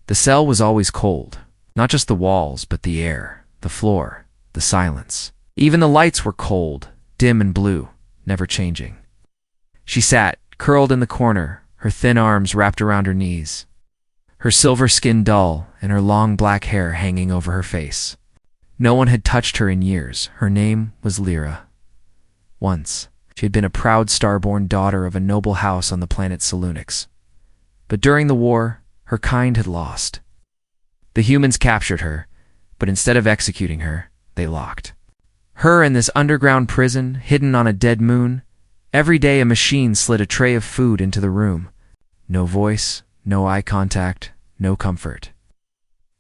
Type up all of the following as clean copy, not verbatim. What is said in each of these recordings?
The cell was always cold, not just the walls, but the air, the floor, the silence. Even the lights were cold, dim and blue, never changing. She sat, curled in the corner, her thin arms wrapped around her knees, her silver skin dull and her long black hair hanging over her face. No one had touched her in years. Her name was Lyra. Once, she had been a proud star-born daughter of a noble house on the planet Selunix. But during the war, her kind had lost. The humans captured her, but instead of executing her, they locked her in this underground prison, hidden on a dead moon. Every day a machine slid a tray of food into the room. No voice, no eye contact, no comfort.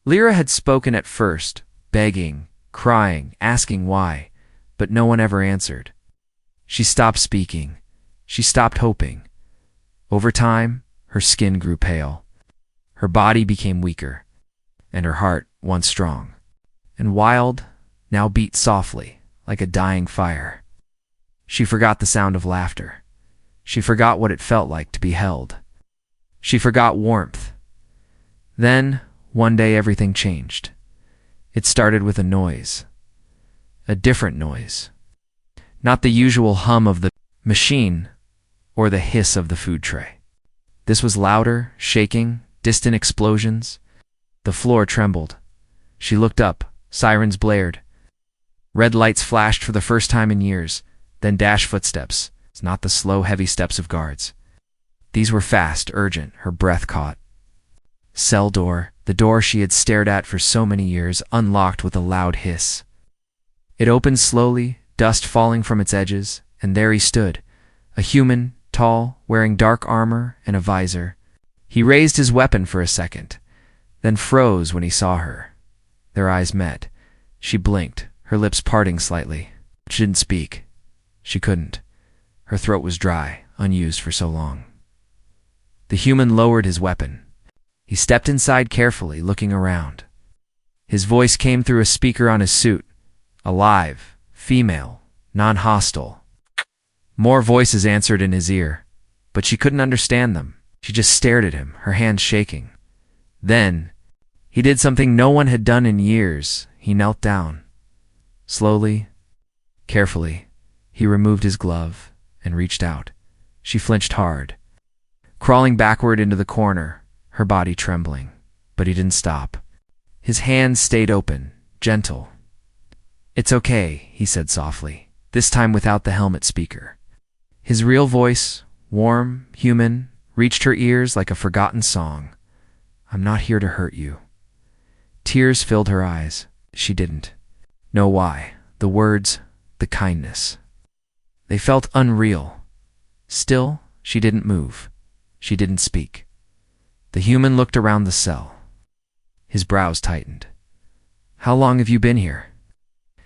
Lyra had spoken at first, begging, crying, asking why, but no one ever answered. She stopped speaking. She stopped hoping. Over time, her skin grew pale. Her body became weaker, and her heart, once strong and wild, now beat softly, like a dying fire. She forgot the sound of laughter. She forgot what it felt like to be held. She forgot warmth. Then, one day everything changed. It started with a noise. A different noise. Not the usual hum of the machine or the hiss of the food tray. This was louder, shaking, distant explosions. The floor trembled. She looked up. Sirens blared. Red lights flashed for the first time in years, then dashed footsteps, not the slow, heavy steps of guards. These were fast, urgent, her breath caught. Cell door, the door she had stared at for so many years, unlocked with a loud hiss. It opened slowly, dust falling from its edges, and there he stood, a human, tall, wearing dark armor and a visor. He raised his weapon for a second, then froze when he saw her. Their eyes met. She blinked, her lips parting slightly. She didn't speak. She couldn't. Her throat was dry, unused for so long. The human lowered his weapon. He stepped inside carefully, looking around. His voice came through a speaker on his suit. Alive, female, non-hostile. More voices answered in his ear, but she couldn't understand them. She just stared at him, her hands shaking. Then, he did something no one had done in years. He knelt down. Slowly, carefully, he removed his glove and reached out. She flinched hard, crawling backward into the corner, her body trembling. But he didn't stop. His hands stayed open, gentle. "It's okay," he said softly, this time without the helmet speaker. His real voice, warm, human, reached her ears like a forgotten song. "I'm not here to hurt you." Tears filled her eyes. She didn't know why. The words, the kindness. They felt unreal. Still, she didn't move. She didn't speak. The human looked around the cell. His brows tightened. "How long have you been here?"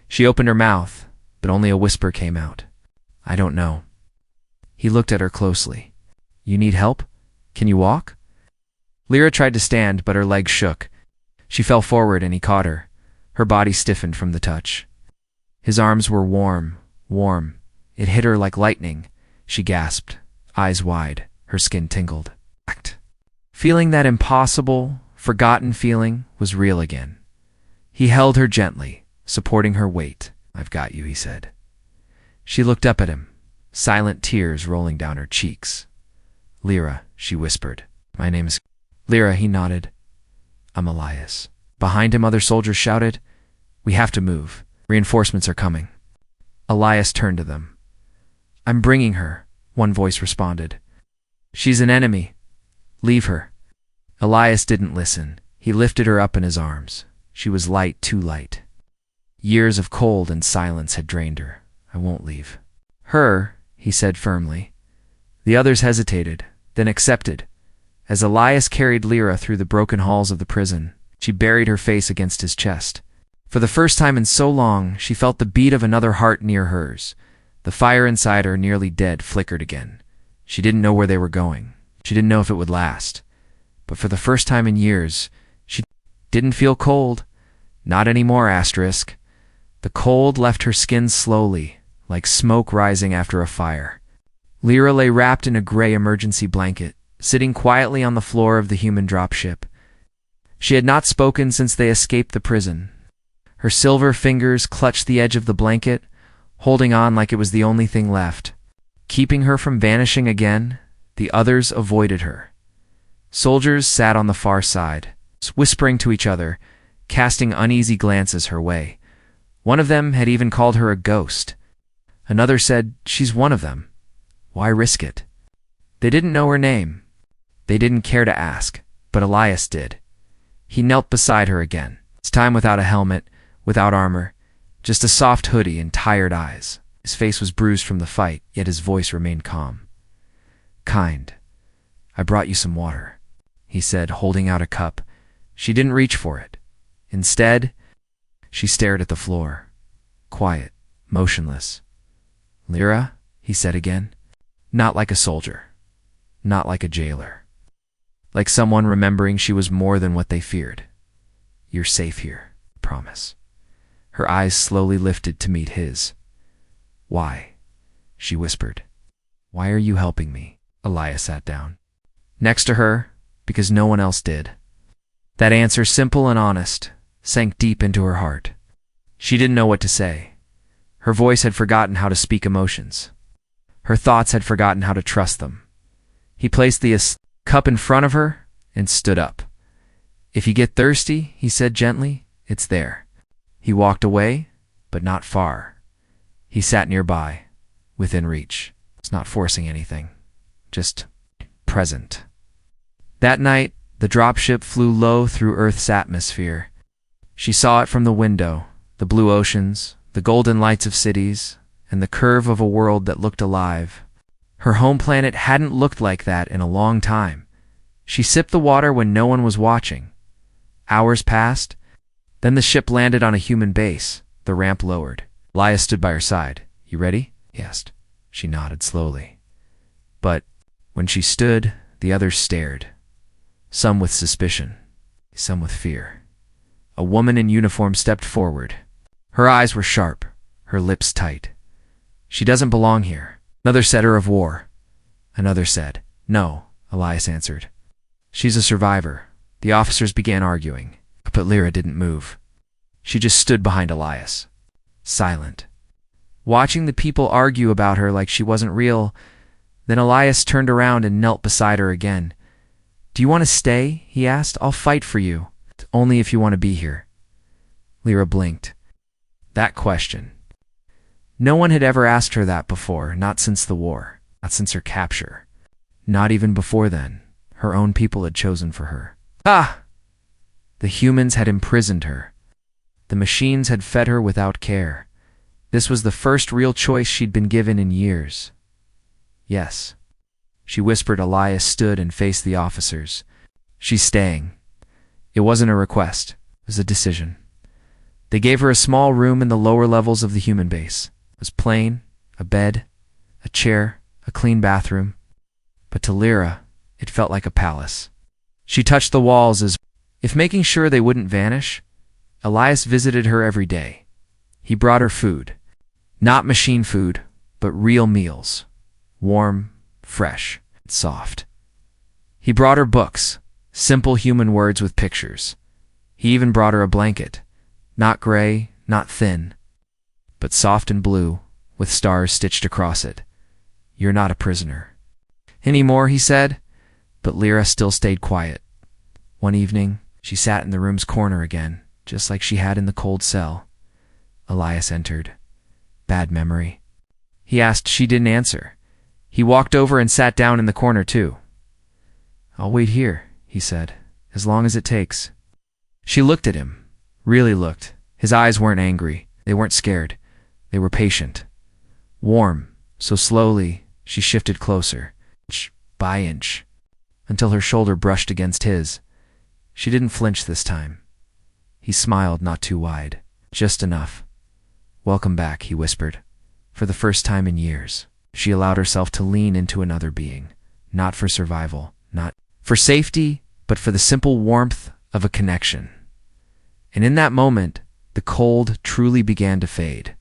She opened her mouth, but only a whisper came out. "I don't know." He looked at her closely. "You need help? Can you walk?" Lyra tried to stand, but her legs shook. She fell forward and he caught her. Her body stiffened from the touch. His arms were warm, warm. It hit her like lightning. She gasped, eyes wide, her skin tingled. Feeling that impossible, forgotten feeling was real again. He held her gently, supporting her weight. "I've got you," he said. She looked up at him, silent tears rolling down her cheeks. "Lyra," she whispered. "My name is..." "Lyra," he nodded. "I'm Elias." Behind him, other soldiers shouted, "We have to move. Reinforcements are coming." Elias turned to them. "I'm bringing her," one voice responded. "She's an enemy. Leave her." Elias didn't listen. He lifted her up in his arms. She was light, too light. Years of cold and silence had drained her. "I won't leave." "Her," he said firmly. The others hesitated, then accepted. As Elias carried Lyra through the broken halls of the prison, she buried her face against his chest. For the first time in so long, she felt the beat of another heart near hers. The fire inside her, nearly dead, flickered again. She didn't know where they were going. She didn't know if it would last. But for the first time in years, she didn't feel cold. Not anymore, asterisk. The cold left her skin slowly, like smoke rising after a fire. Lyra lay wrapped in a gray emergency blanket, sitting quietly on the floor of the human dropship. She had not spoken since they escaped the prison. Her silver fingers clutched the edge of the blanket, holding on like it was the only thing left. Keeping her from vanishing again, the others avoided her. Soldiers sat on the far side, whispering to each other, casting uneasy glances her way. One of them had even called her a ghost. Another said, "She's one of them. Why risk it?" They didn't know her name. They didn't care to ask, but Elias did. He knelt beside her again, this time without a helmet, without armor, just a soft hoodie and tired eyes. His face was bruised from the fight, yet his voice remained calm. "Kind, I brought you some water," he said, holding out a cup. She didn't reach for it. Instead, she stared at the floor, quiet, motionless. "Lyra," he said again, not like a soldier, not like a jailer, like someone remembering she was more than what they feared. "You're safe here, promise." Her eyes slowly lifted to meet his. "Why?" she whispered. "Why are you helping me?" Elias sat down next to her, because no one else did. That answer, simple and honest, sank deep into her heart. She didn't know what to say. Her voice had forgotten how to speak emotions. Her thoughts had forgotten how to trust them. He placed the cup in front of her and stood up. "If you get thirsty," he said gently, "it's there." He walked away, but not far. He sat nearby, within reach. It's not forcing anything, just present. That night, the dropship flew low through Earth's atmosphere. She saw it from the window, the blue oceans, the golden lights of cities, and the curve of a world that looked alive. Her home planet hadn't looked like that in a long time. She sipped the water when no one was watching. Hours passed. Then the ship landed on a human base. The ramp lowered. Elias stood by her side. "You ready?" he asked. She nodded slowly. But when she stood, the others stared. Some with suspicion, some with fear. A woman in uniform stepped forward. Her eyes were sharp, her lips tight. "She doesn't belong here." Another said her of war. Another said, "No," Elias answered. "She's a survivor." The officers began arguing, but Lyra didn't move. She just stood behind Elias, silent, watching the people argue about her like she wasn't real. Then Elias turned around and knelt beside her again. "Do you want to stay?" he asked. "I'll fight for you. Only if you want to be here." Lyra blinked. That question. No one had ever asked her that before, not since the war, not since her capture. Not even before then. Her own people had chosen for her. Ah! The humans had imprisoned her. The machines had fed her without care. This was the first real choice she'd been given in years. "Yes," she whispered. Elias stood and faced the officers. "She's staying." It wasn't a request. It was a decision. They gave her a small room in the lower levels of the human base. It was plain, a bed, a chair, a clean bathroom. But to Lyra, it felt like a palace. She touched the walls as if making sure they wouldn't vanish. Elias visited her every day. He brought her food. Not machine food, but real meals. Warm, fresh, and soft. He brought her books, simple human words with pictures. He even brought her a blanket. Not gray, not thin, but soft and blue, with stars stitched across it. "You're not a prisoner anymore," he said, but Lyra still stayed quiet. One evening, she sat in the room's corner again, just like she had in the cold cell. Elias entered. "Bad memory?" he asked. She didn't answer. He walked over and sat down in the corner too. "I'll wait here," he said, "as long as it takes." She looked at him, really looked. His eyes weren't angry. They weren't scared. They were patient. Warm, so slowly she shifted closer, inch by inch, until her shoulder brushed against his. She didn't flinch this time. He smiled, not too wide, just enough. "Welcome back," he whispered. For the first time in years, she allowed herself to lean into another being, not for survival, not for safety, but for the simple warmth of a connection. And in that moment, the cold truly began to fade.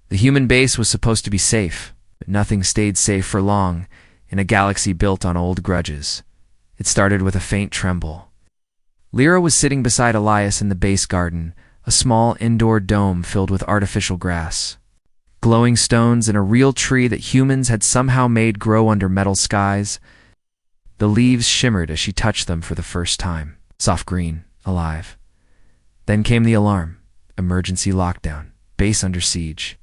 The human base was supposed to be safe, but nothing stayed safe for long in a galaxy built on old grudges. It started with a faint tremble. Lyra was sitting beside Elias in the base garden, a small indoor dome filled with artificial grass, glowing stones, and a real tree that humans had somehow made grow under metal skies. The leaves shimmered as she touched them for the first time, soft green, alive. Then came the alarm. Emergency lockdown. Base under siege.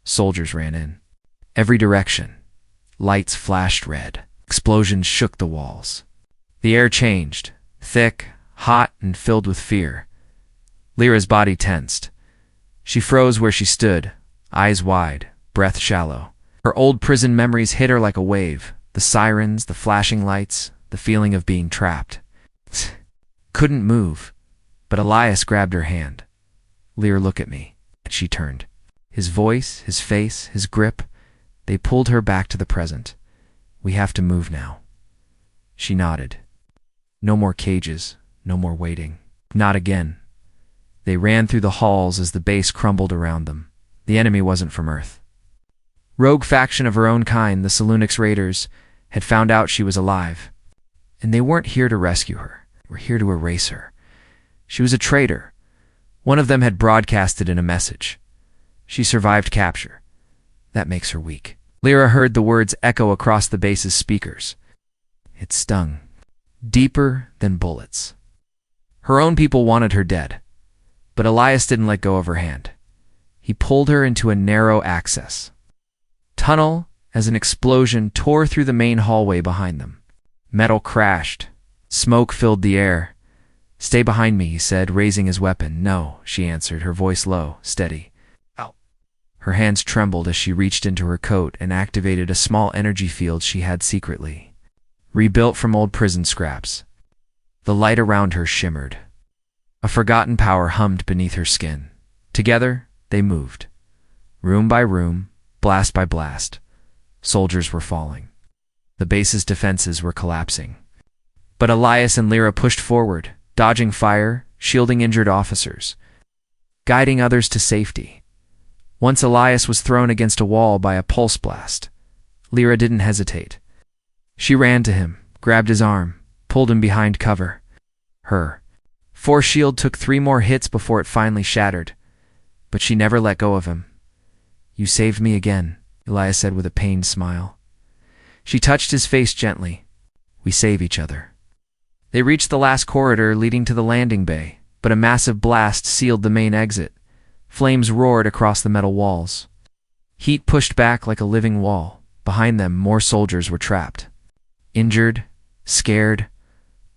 Soldiers ran in. Every direction. Lights flashed red. Explosions shook the walls. The air changed, thick, hot, and filled with fear. Lyra's body tensed. She froze where she stood, eyes wide, breath shallow. Her old prison memories hit her like a wave. The sirens, the flashing lights, the feeling of being trapped. Couldn't move, but Elias grabbed her hand. Lyra, look at me. She turned. His voice, his face, his grip, they pulled her back to the present. We have to move now. She nodded. No more cages, no more waiting. Not again. They ran through the halls as the base crumbled around them. The enemy wasn't from Earth. Rogue faction of her own kind, the Salunix Raiders, had found out she was alive. And they weren't here to rescue her. They were here to erase her. She was a traitor. One of them had broadcasted in a message. She survived capture. That makes her weak. Lyra heard the words echo across the base's speakers. It stung. Deeper than bullets. Her own people wanted her dead. But Elias didn't let go of her hand. He pulled her into a narrow access tunnel as an explosion tore through the main hallway behind them. Metal crashed. Smoke filled the air. Stay behind me, he said, raising his weapon. No, she answered, her voice low, steady. Ow. Her hands trembled as she reached into her coat and activated a small energy field she had secretly, rebuilt from old prison scraps. The light around her shimmered. A forgotten power hummed beneath her skin. Together, they moved. Room by room, blast by blast. Soldiers were falling. The base's defenses were collapsing. But Elias and Lyra pushed forward, dodging fire, shielding injured officers, guiding others to safety. Once Elias was thrown against a wall by a pulse blast, Lyra didn't hesitate. She ran to him, grabbed his arm, pulled him behind cover. Her force shield took 3 more hits before it finally shattered, but she never let go of him. You saved me again, Elias said with a pained smile. She touched his face gently. We save each other. They reached the last corridor leading to the landing bay, but a massive blast sealed the main exit. Flames roared across the metal walls. Heat pushed back like a living wall. Behind them, more soldiers were trapped. Injured, scared,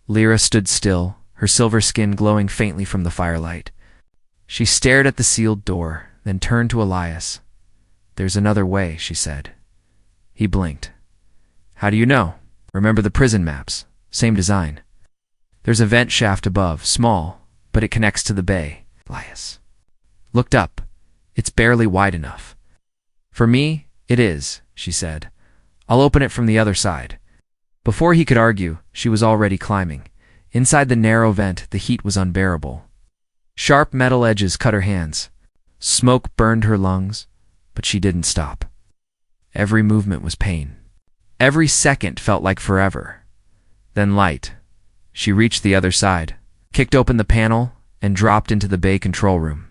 Lyra stood still, her silver skin glowing faintly from the firelight. She stared at the sealed door, then turned to Elias. There's another way, she said. He blinked. How do you know? Remember the prison maps. Same design. There's a vent shaft above, small, but it connects to the bay. Elias looked up. It's barely wide enough. For me, it is, she said. I'll open it from the other side. Before he could argue, she was already climbing. Inside the narrow vent, the heat was unbearable. Sharp metal edges cut her hands. Smoke burned her lungs, but she didn't stop. Every movement was pain. Every second felt like forever. Then light. She reached the other side, kicked open the panel, and dropped into the bay control room.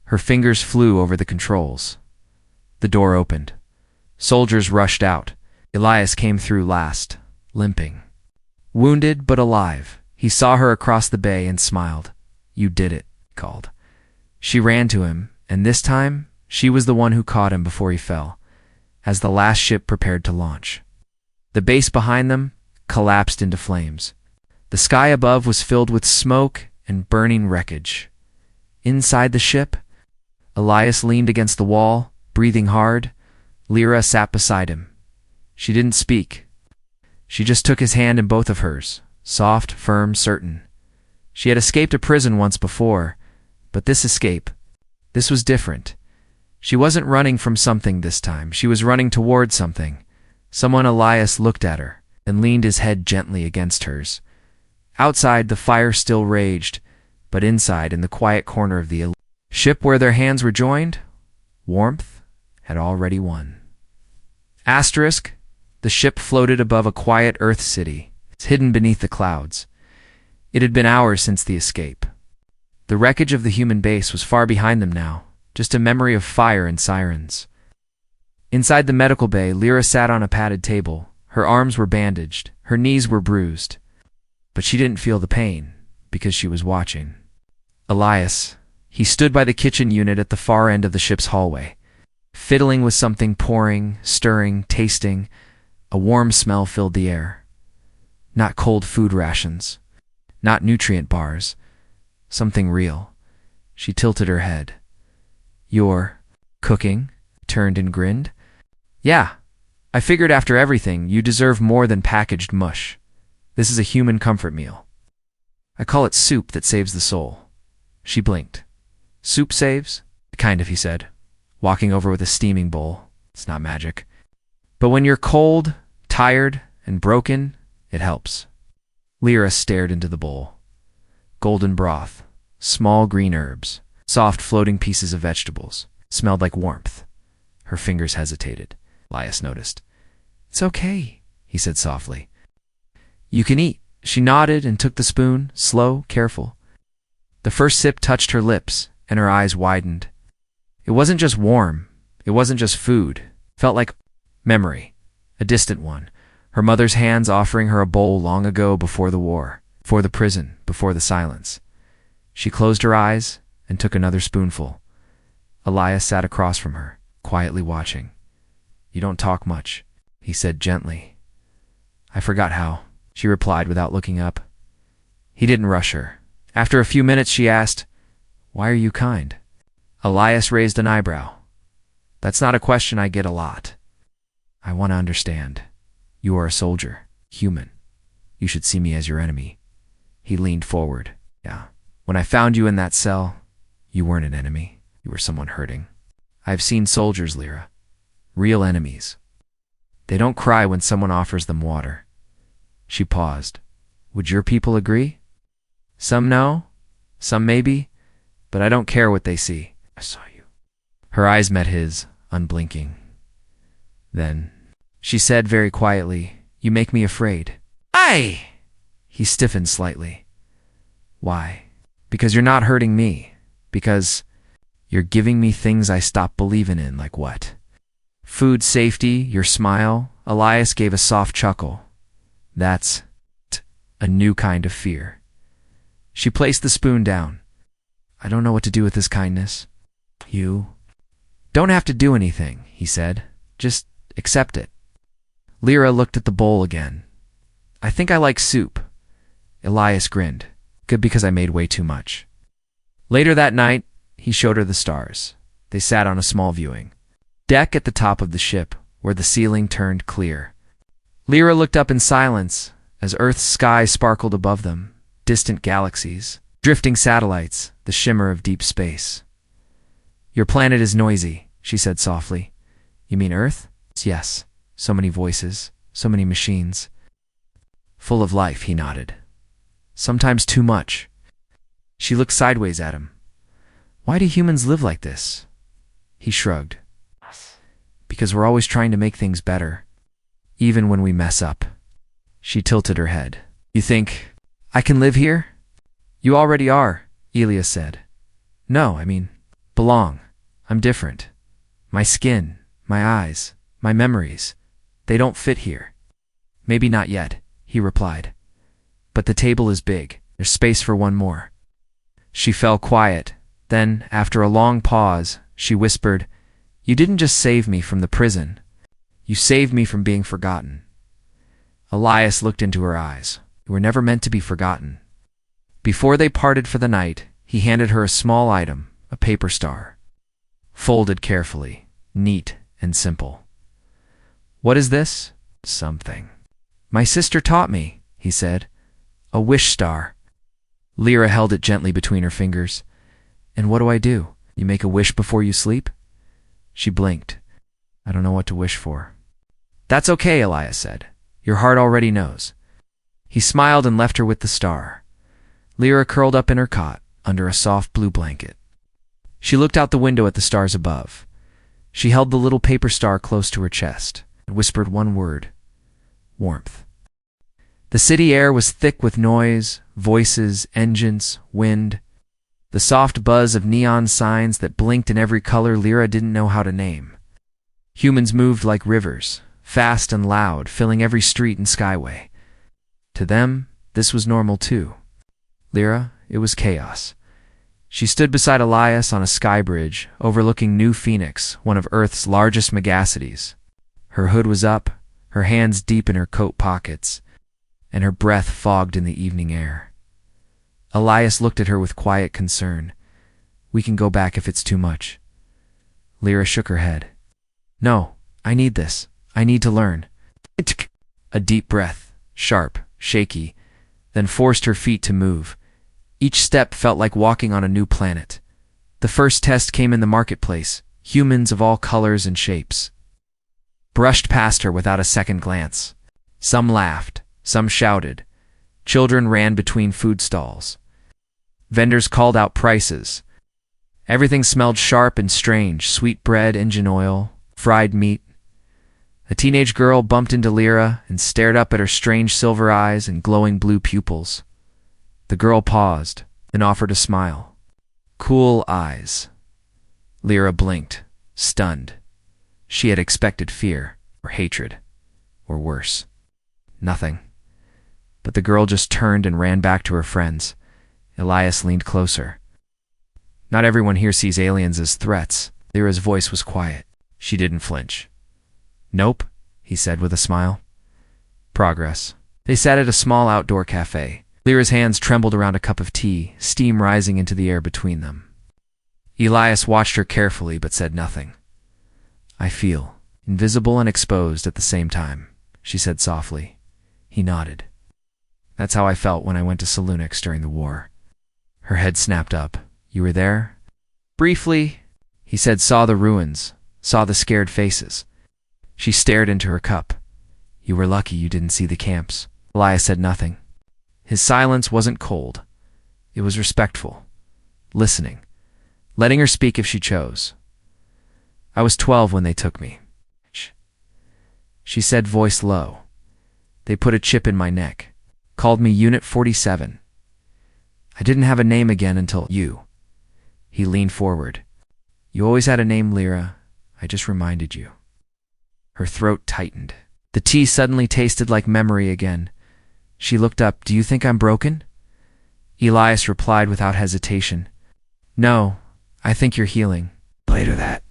Her fingers flew over the controls. The door opened. Soldiers rushed out. Elias came through last, limping. Wounded but alive, he saw her across the bay and smiled. You did it, he called. She ran to him, and this time, she was the one who caught him before he fell, as the last ship prepared to launch. The base behind them collapsed into flames. The sky above was filled with smoke and burning wreckage. Inside the ship, Elias leaned against the wall, breathing hard. Lyra sat beside him. She didn't speak. She just took his hand in both of hers, soft, firm, certain. She had escaped a prison once before, but this escape, this was different. She wasn't running from something this time. She was running toward something. Someone. Elias looked at her, and leaned his head gently against hers. Outside, the fire still raged, but inside, in the quiet corner of the ship where their hands were joined, warmth had already won. The ship floated above a quiet Earth city, hidden beneath the clouds. It had been hours since the escape. The wreckage of the human base was far behind them now, just a memory of fire and sirens. Inside the medical bay, Lyra sat on a padded table. Her arms were bandaged, her knees were bruised. But she didn't feel the pain, because she was watching. Elias, he stood by the kitchen unit at the far end of the ship's hallway, fiddling with something, pouring, stirring, tasting. A warm smell filled the air. Not cold food rations, not nutrient bars, something real. She tilted her head. "You're cooking?" Turned and grinned. "Yeah, I figured after everything, you deserve more than packaged mush. This is a human comfort meal. I call it soup that saves the soul." She blinked. "Soup saves?" "Kind of," he said, walking over with a steaming bowl. "It's not magic. But when you're cold, tired, and broken, it helps." Lyra stared into the bowl. Golden broth, small green herbs, soft floating pieces of vegetables, smelled like warmth. Her fingers hesitated. Elias noticed. "It's okay," he said softly. "You can eat." She nodded and took the spoon, slow, careful. The first sip touched her lips, and her eyes widened. It wasn't just warm. It wasn't just food. It felt like memory, a distant one. Her mother's hands offering her a bowl long ago, before the war, before the prison, before the silence. She closed her eyes and took another spoonful. Elias sat across from her, quietly watching. "You don't talk much," he said gently. "I forgot how," she replied without looking up. He didn't rush her. After a few minutes she asked, "Why are you kind?" Elias raised an eyebrow. "That's not a question I get a lot." "I want to understand. You are a soldier, human. You should see me as your enemy." He leaned forward. "Yeah. When I found you in that cell, you weren't an enemy. You were someone hurting. I've seen soldiers, Lyra. Real enemies. They don't cry when someone offers them water." She paused. "Would your people agree?" "Some no, some maybe, but I don't care what they see." "I saw you." Her eyes met his, unblinking. Then, she said very quietly, "You make me afraid." "Aye!" He stiffened slightly. "Why?" "Because you're not hurting me. Because you're giving me things I stopped believing in." "Like what?" "Food safety, your smile." Elias gave a soft chuckle. "That's a new kind of fear." She placed the spoon down. "I don't know what to do with this kindness." "You don't have to do anything," he said. "Just accept it." Lyra looked at the bowl again. "I think I like soup." Elias grinned. "Good, because I made way too much." Later that night, he showed her the stars. They sat on a small viewing deck at the top of the ship, where the ceiling turned clear. Lyra looked up in silence as Earth's sky sparkled above them, distant galaxies, drifting satellites, the shimmer of deep space. "Your planet is noisy," she said softly. "You mean Earth?" "Yes. So many voices, so many machines." "Full of life," he nodded. "Sometimes too much." She looked sideways at him. "Why do humans live like this?" He shrugged. "Because we're always trying to make things better, even when we mess up." She tilted her head. "You think I can live here?" "You already are," Elias said. "No, I mean, belong. I'm different. My skin, my eyes, my memories, they don't fit here." "Maybe not yet," he replied. "But the table is big. There's space for one more." She fell quiet. Then, after a long pause, she whispered, "You didn't just save me from the prison. You saved me from being forgotten." Elias looked into her eyes. "You were never meant to be forgotten." Before they parted for the night, he handed her a small item, a paper star, folded carefully, neat and simple. "What is this?" "Something my sister taught me," he said. "A wish star." Lyra held it gently between her fingers. "And what do I do? You make a wish before you sleep?" She blinked. "I don't know what to wish for." "That's okay," Elias said. "Your heart already knows." He smiled and left her with the star. Lyra curled up in her cot, under a soft blue blanket. She looked out the window at the stars above. She held the little paper star close to her chest and whispered one word: warmth. The city air was thick with noise, voices, engines, wind, the soft buzz of neon signs that blinked in every color Lyra didn't know how to name. Humans moved like rivers, fast and loud, filling every street and skyway. To them, this was normal too. Lyra, it was chaos. She stood beside Elias on a sky bridge, overlooking New Phoenix, one of Earth's largest megacities. Her hood was up, her hands deep in her coat pockets, and her breath fogged in the evening air. Elias looked at her with quiet concern. "We can go back if it's too much." Lyra shook her head. "No, I need this. I need to learn." A deep breath, sharp, shaky, then forced her feet to move. Each step felt like walking on a new planet. The first test came in the marketplace, humans of all colors and shapes. Brushed past her without a second glance. Some laughed, some shouted. Children ran between food stalls. Vendors called out prices. Everything smelled sharp and strange, sweet bread, engine oil, fried meat. A teenage girl bumped into Lyra and stared up at her strange silver eyes and glowing blue pupils. The girl paused, then offered a smile. Cool eyes. Lyra blinked, stunned. She had expected fear, or hatred, or worse. Nothing. But the girl just turned and ran back to her friends. Elias leaned closer. "Not everyone here sees aliens as threats." Lyra's voice was quiet. She didn't flinch. "Nope," he said with a smile. "Progress." They sat at a small outdoor cafe. Lyra's hands trembled around a cup of tea, steam rising into the air between them. Elias watched her carefully but said nothing. "I feel invisible and exposed at the same time," she said softly. He nodded. "That's how I felt when I went to Salunix during the war." Her head snapped up. "You were there?" "Briefly," he said. "Saw the ruins, saw the scared faces." She stared into her cup. "You were lucky you didn't see the camps." Elias said nothing. His silence wasn't cold. It was respectful. Listening. Letting her speak if she chose. "I was 12 when they took me," she said, voice low. "They put a chip in my neck. Called me Unit 47. I didn't have a name again until you." He leaned forward. "You always had a name, Lyra. I just reminded you." Her throat tightened. The tea suddenly tasted like memory again. She looked up. "Do you think I'm broken?" Elias replied without hesitation. "No, I think you're healing." Later that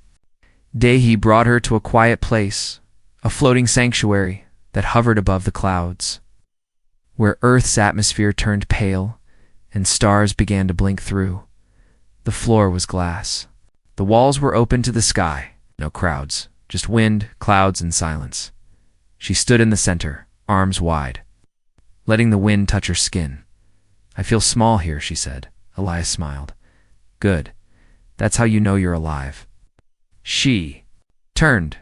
day he brought her to a quiet place, a floating sanctuary that hovered above the clouds, where Earth's atmosphere turned pale and stars began to blink through. The floor was glass. The walls were open to the sky. No crowds, just wind, clouds, and silence. She stood in the center, arms wide, letting the wind touch her skin. "I feel small here," she said. Elias smiled. "Good. That's how you know you're alive." She turned.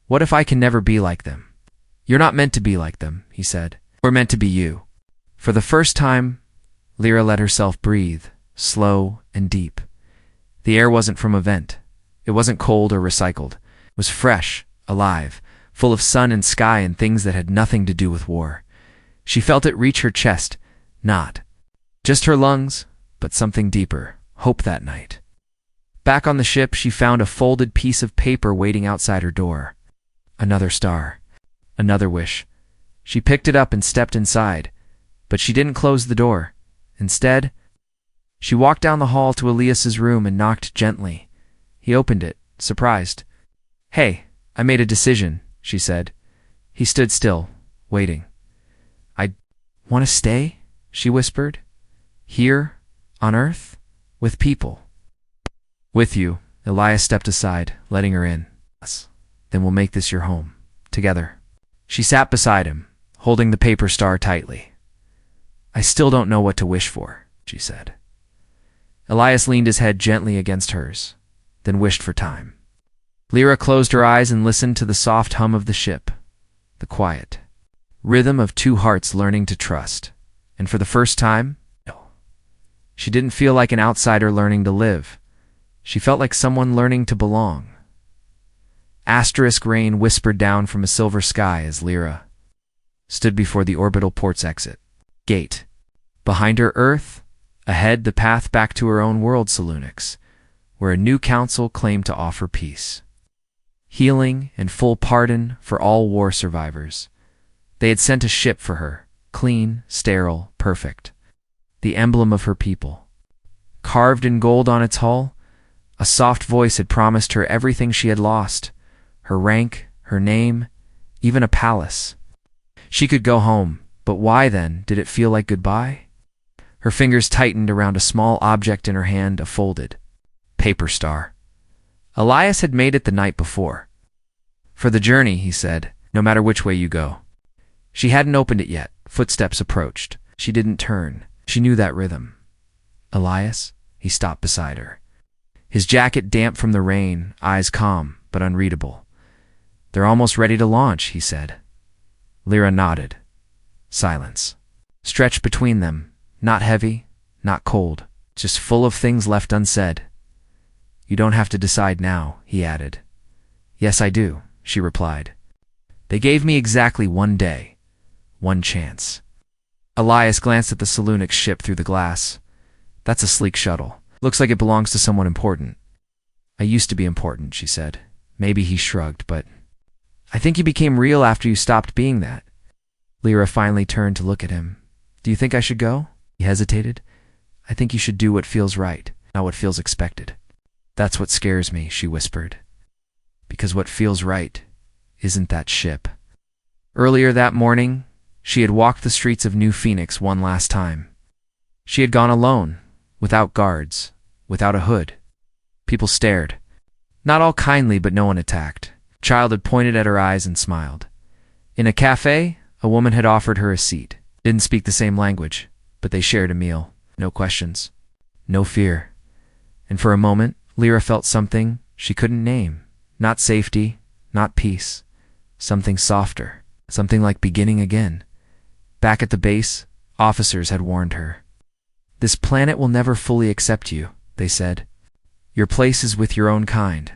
"What if I can never be like them?" "You're not meant to be like them," he said. "We're meant to be you." For the first time, Lyra let herself breathe, slow and deep. The air wasn't from a vent. It wasn't cold or recycled. It was fresh, alive, full of sun and sky and things that had nothing to do with war. She felt it reach her chest, not just her lungs, but something deeper, hope that night. Back on the ship, she found a folded piece of paper waiting outside her door. Another star. Another wish. She picked it up and stepped inside, but she didn't close the door. Instead, she walked down the hall to Elias's room and knocked gently. He opened it, surprised. "Hey, I made a decision," she said. He stood still, waiting. "I want to stay," she whispered. "Here, on Earth, with people." "With you." Elias stepped aside, letting her in. "Then we'll make this your home, together." She sat beside him, holding the paper star tightly. "I still don't know what to wish for," she said. Elias leaned his head gently against hers, then wished for time. Lyra closed her eyes and listened to the soft hum of the ship, the quiet rhythm of two hearts learning to trust. And for the first time, she didn't feel like an outsider learning to live. She felt like someone learning to belong. Asterisk rain whispered down from a silver sky as Lyra stood before the orbital port's exit gate. Behind her Earth, ahead the path back to her own world, Salunix, where a new council claimed to offer peace, healing, and full pardon for all war survivors. They had sent a ship for her, clean, sterile, perfect, the emblem of her people. Carved in gold on its hull, a soft voice had promised her everything she had lost, her rank, her name, even a palace. She could go home, but why then did it feel like goodbye? Her fingers tightened around a small object in her hand, a folded paper star. Elias had made it the night before. For the journey, he said, no matter which way you go. She hadn't opened it yet. Footsteps approached. She didn't turn. She knew that rhythm. Elias? He stopped beside her. His jacket damp from the rain, eyes calm but unreadable. They're almost ready to launch, he said. Lyra nodded. Silence. Stretched between them, not heavy, not cold, just full of things left unsaid. You don't have to decide now, he added. Yes, I do, she replied. They gave me exactly 1 day, 1 chance. Elias glanced at the Salunix ship through the glass. That's a sleek shuttle. Looks like it belongs to someone important. I used to be important, she said. Maybe he shrugged, but I think you became real after you stopped being that. Lyra finally turned to look at him. Do you think I should go? He hesitated. I think you should do what feels right, not what feels expected. That's what scares me, she whispered. Because what feels right isn't that ship. Earlier that morning, she had walked the streets of New Phoenix one last time. She had gone alone, without guards, without a hood. People stared. Not all kindly, but no one attacked. A child had pointed at her eyes and smiled. In a cafe, a woman had offered her a seat. Didn't speak the same language, but they shared a meal. No questions. No fear. And for a moment, Lyra felt something she couldn't name. Not safety, not peace. Something softer. Something like beginning again. Back at the base, officers had warned her. This planet will never fully accept you, they said. Your place is with your own kind.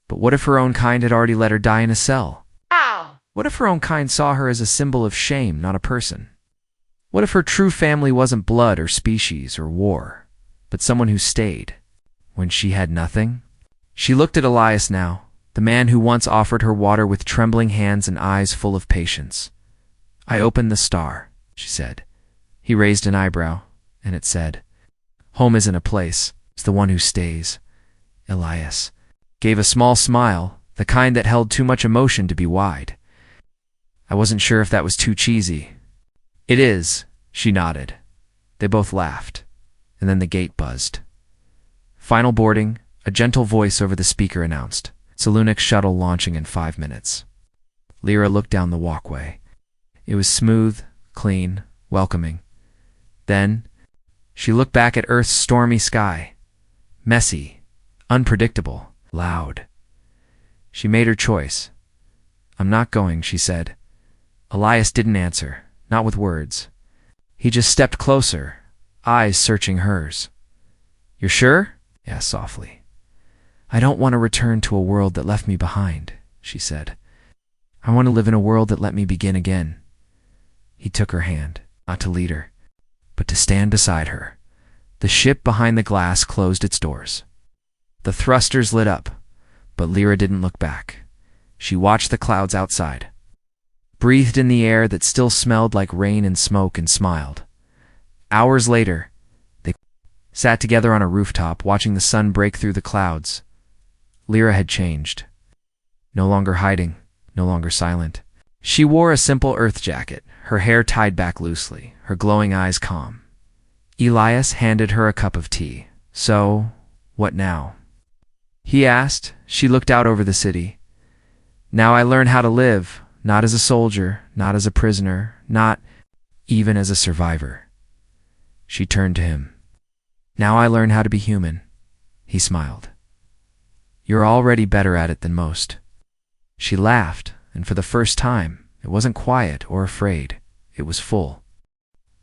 But what if her own kind had already let her die in a cell? Ow! What if her own kind saw her as a symbol of shame, not a person? What if her true family wasn't blood or species or war, but someone who stayed when she had nothing? She looked at Elias now, the man who once offered her water with trembling hands and eyes full of patience. I opened the star, she said. He raised an eyebrow, and it said, Home isn't a place, it's the one who stays. Elias gave a small smile, the kind that held too much emotion to be wide. I wasn't sure if that was too cheesy. It is, she nodded. They both laughed, and then the gate buzzed. Final boarding, a gentle voice over the speaker announced, Salunix shuttle launching in 5 minutes. Lyra looked down the walkway. It was smooth, clean, welcoming. Then, she looked back at Earth's stormy sky. Messy, unpredictable, loud. She made her choice. I'm not going, she said. Elias didn't answer, not with words. He just stepped closer, eyes searching hers. You're sure? He asked softly. I don't want to return to a world that left me behind, she said. I want to live in a world that let me begin again. He took her hand, not to lead her, but to stand beside her. The ship behind the glass closed its doors. The thrusters lit up, but Lyra didn't look back. She watched the clouds outside, breathed in the air that still smelled like rain and smoke, and smiled. Hours later, they sat together on a rooftop watching the sun break through the clouds. Lyra had changed. No longer hiding, no longer silent. She wore a simple earth jacket, her hair tied back loosely, her glowing eyes calm. Elias handed her a cup of tea. So, what now? He asked. She looked out over the city. Now I learn how to live, not as a soldier, not as a prisoner, not even as a survivor. She turned to him. Now I learn how to be human. He smiled. You're already better at it than most. She laughed, and for the first time, it wasn't quiet or afraid. It was full.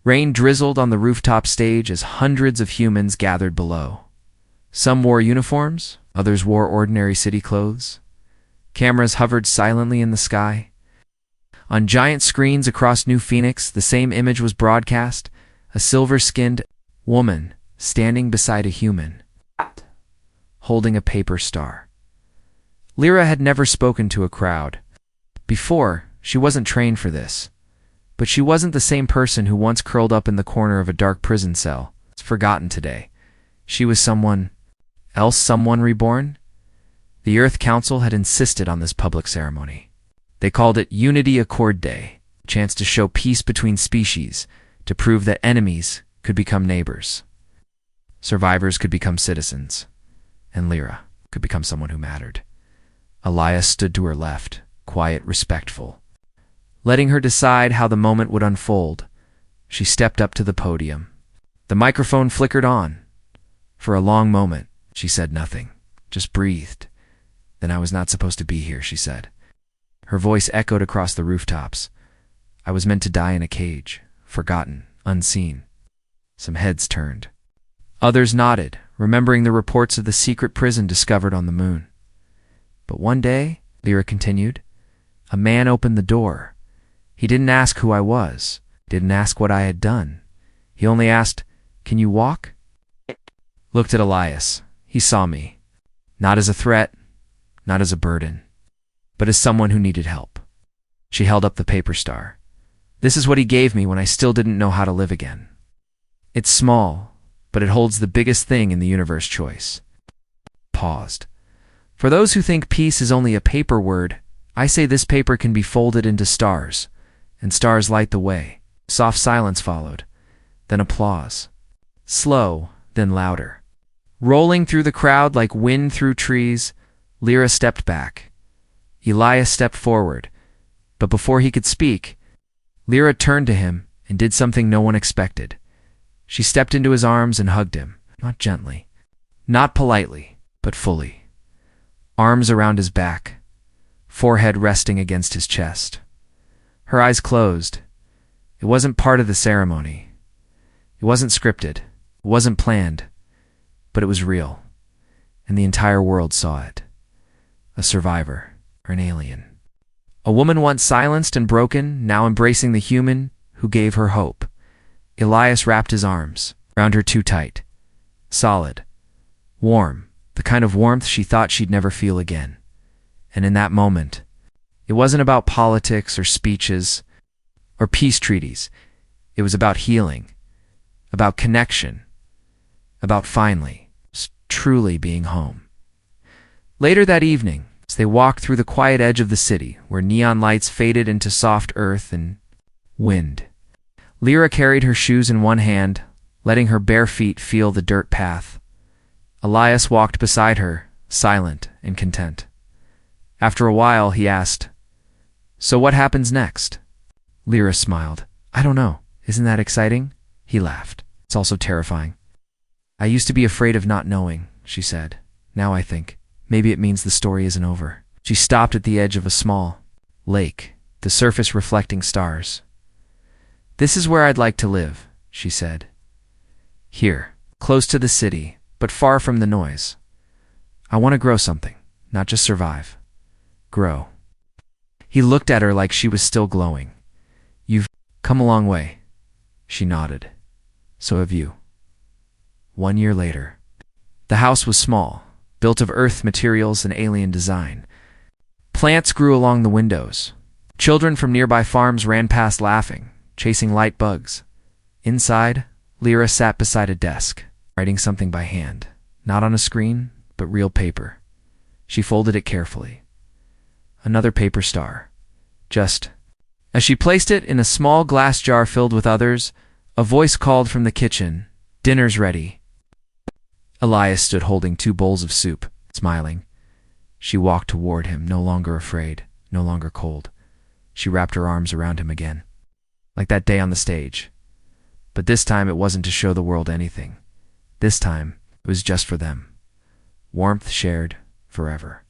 Rain drizzled on the rooftop stage as hundreds of humans gathered below. Some wore uniforms, others wore ordinary city clothes. Cameras hovered silently in the sky. On giant screens across New Phoenix, the same image was broadcast, a silver-skinned woman standing beside a human, holding a paper star. Lyra had never spoken to a crowd. Before, she wasn't trained for this. But she wasn't the same person who once curled up in the corner of a dark prison cell. It's forgotten today. She was someone else, someone reborn? The Earth Council had insisted on this public ceremony. They called it Unity Accord Day, a chance to show peace between species, to prove that enemies could become neighbors. Survivors could become citizens, and Lyra could become someone who mattered. Elias stood to her left, quiet, respectful. Letting her decide how the moment would unfold, she stepped up to the podium. The microphone flickered on. For a long moment, she said nothing, just breathed. Then I was not supposed to be here, she said. Her voice echoed across the rooftops. I was meant to die in a cage, forgotten, unseen. Some heads turned. Others nodded, remembering the reports of the secret prison discovered on the moon. But one day, Lyra continued, a man opened the door. He didn't ask who I was, didn't ask what I had done. He only asked, "Can you walk?" Looked at Elias. He saw me. Not as a threat, not as a burden, but as someone who needed help. She held up the paper star. This is what he gave me when I still didn't know how to live again. It's small, but it holds the biggest thing in the universe choice. Paused. For those who think peace is only a paper word, I say this paper can be folded into stars, and stars light the way. Soft silence followed, then applause. Slow, then louder. Rolling through the crowd like wind through trees, Lyra stepped back. Elias stepped forward, but before he could speak, Lyra turned to him and did something no one expected. She stepped into his arms and hugged him, not gently, not politely, but fully. Arms around his back, forehead resting against his chest. Her eyes closed. It wasn't part of the ceremony. It wasn't scripted. It wasn't planned. But it was real. And the entire world saw it. A survivor, or an alien. A woman once silenced and broken, now embracing the human who gave her hope. Elias wrapped his arms around her too tight. Solid. Warm. The kind of warmth she thought she'd never feel again. And in that moment, it wasn't about politics or speeches or peace treaties. It was about healing, about connection, about finally, truly being home. Later that evening, as they walked through the quiet edge of the city, where neon lights faded into soft earth and wind, Lyra carried her shoes in one hand, letting her bare feet feel the dirt path. Elias walked beside her, silent and content. After a while, he asked, "So what happens next?" Lyra smiled. "I don't know. Isn't that exciting?" He laughed. "It's also terrifying." "I used to be afraid of not knowing," she said. "Now I think, maybe it means the story isn't over." She stopped at the edge of a small lake, the surface reflecting stars. "This is where I'd like to live," she said. "Here, close to the city, but far from the noise. I want to grow something, not just survive. Grow." He looked at her like she was still glowing. "You've come a long way." She nodded. "So have you." 1 year later. The house was small, built of earth materials and alien design. Plants grew along the windows. Children from nearby farms ran past laughing, chasing light bugs. Inside, Lyra sat beside a desk, writing something by hand, not on a screen, but real paper. She folded it carefully. Another paper star. Just as she placed it in a small glass jar filled with others, a voice called from the kitchen, "Dinner's ready." Elias stood holding 2 bowls of soup, smiling. She walked toward him, no longer afraid, no longer cold. She wrapped her arms around him again, like that day on the stage. But this time it wasn't to show the world anything. This time it was just for them. Warmth shared forever.